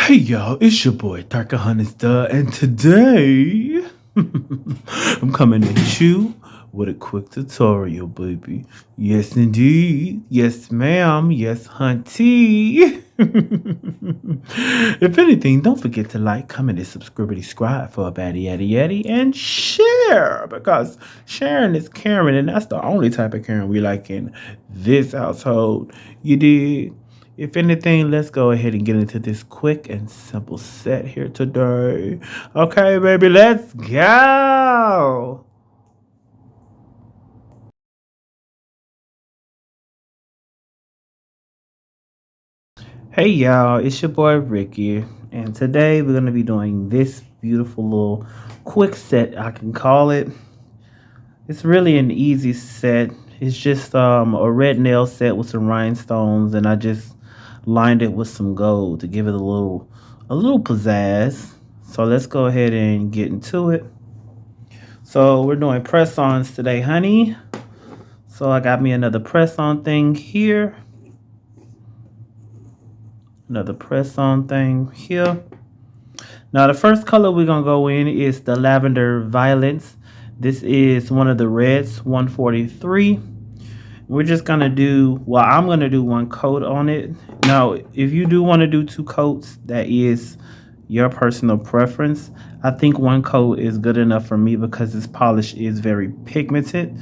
Hey y'all, it's your boy Darkahontas, and today I'm coming at you with a quick tutorial, baby. Yes, indeed. Yes, ma'am. Yes, hunty. If anything, don't forget to like, comment, and subscribe for a baddie, yaddy, yaddy, and share because sharing is caring, and that's the only type of caring we like in this household. You dig? If anything, let's go ahead and get into this quick and simple set here today. Okay, baby, let's go. Hey, y'all, it's your boy Ricky, and today we're going to be doing this beautiful little quick set, I can call it. It's really an easy set. It's just a red nail set with some rhinestones, and I just lined it with some gold to give it a little pizzazz. So let's go ahead and get into it. So we're doing press-ons today, honey. So I got me another press-on thing here. Another press-on thing here. Now the first color we're gonna go in is the lavender violets. This is one of the reds, 143. We're just gonna do, well, I'm gonna do one coat on it. Now, if you do want to do two coats, that is your personal preference. I think one coat is good enough for me because this polish is very pigmented.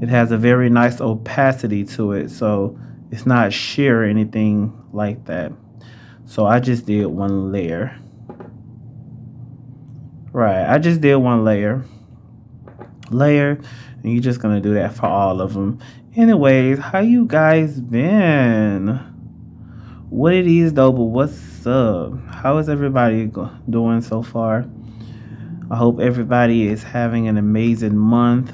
It has a very nice opacity to it, so it's not sheer or anything like that. So I just did one layer. Right, I just did one layer, and you're just gonna do that for all of them. Anyways, how you guys been? What it is though, but what's up? How is everybody doing so far? I hope everybody is having an amazing month,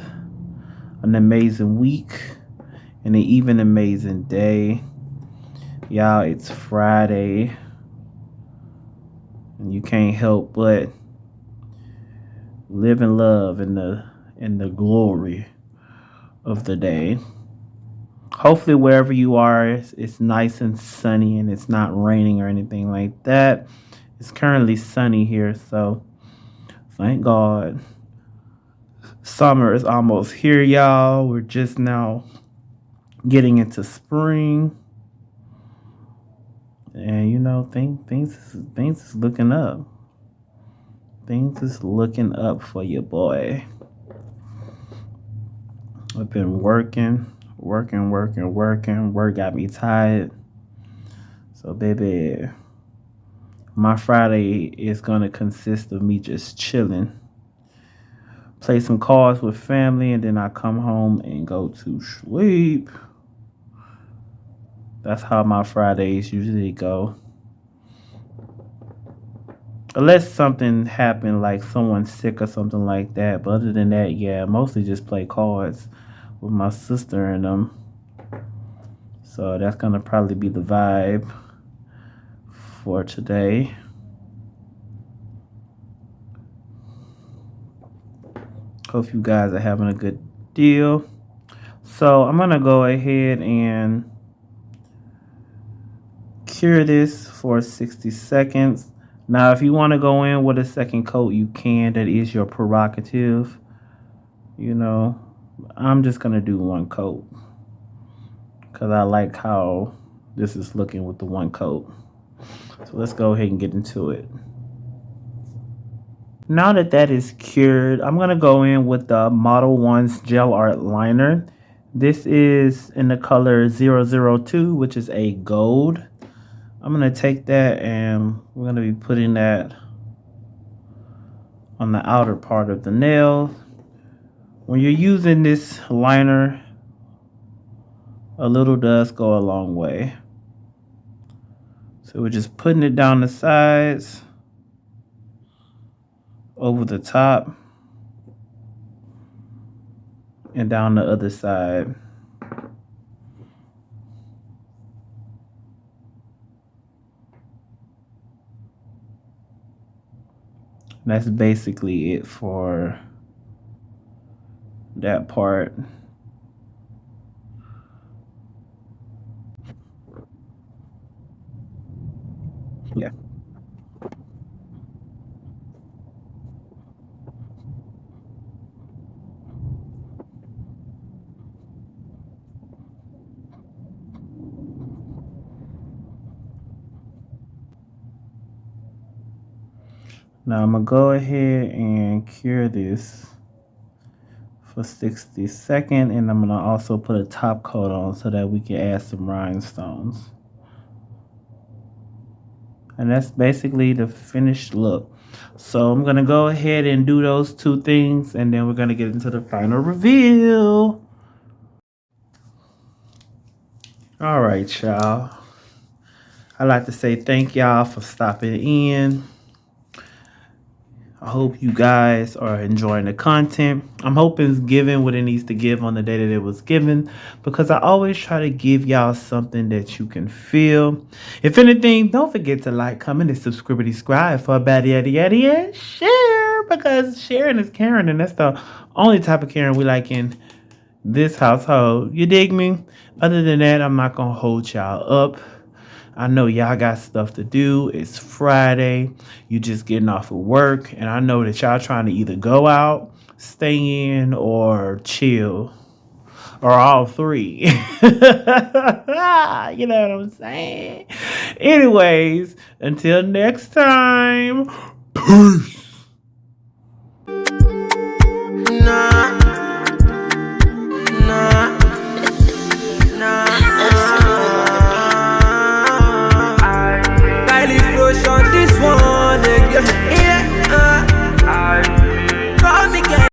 an amazing week, and an even amazing day. Y'all, it's Friday, and you can't help but live in love in the glory of the day. Hopefully wherever you are, it's nice and sunny and it's not raining or anything like that. It's currently sunny here, so thank God. Summer is almost here, y'all. We're just now getting into spring. And you know, things is looking up. Things is looking up for your boy. I've been working. Work got me tired. So, baby, my Friday is going to consist of me just chilling. Play some cards with family, and then I come home and go to sleep. That's how my Fridays usually go. Unless something happened, like someone's sick or something like that. But other than that, yeah, mostly just play cards with my sister and them. So that's going to probably be the vibe for today. Hope you guys are having a good deal. So I'm going to go ahead and cure this for 60 seconds. Now, if you want to go in with a second coat, you can. That is your prerogative. You know, I'm just going to do one coat because I like how this is looking with the one coat. So let's go ahead and get into it. Now that that is cured, I'm going to go in with the Model 1's Gel Art Liner. This is in the color 002, which is a gold. I'm going to take that and we're going to be putting that on the outer part of the nail. When you're using this liner, a little does go a long way. So we're just putting it down the sides, over the top, and down the other side. That's basically it for that part. Yeah. Now I'm going to go ahead and cure this for 60 seconds, and I'm going to also put a top coat on so that we can add some rhinestones. And that's basically the finished look. So I'm going to go ahead and do those two things, and then we're going to get into the final reveal. All right, y'all. I'd like to say thank y'all for stopping in. I hope you guys are enjoying the content. I'm hoping it's given what it needs to give on the day that it was given, because I always try to give y'all something that you can feel. If anything, don't forget to like, comment, and subscribe for a bad yada share, because sharing is caring, and that's the only type of caring we like in this household. You dig me? Other than that, I'm not gonna hold y'all up. I know y'all got stuff to do. It's Friday. You just getting off of work. And I know that y'all trying to either go out, stay in, or chill. Or all three. You know what I'm saying? Anyways, until next time. Peace.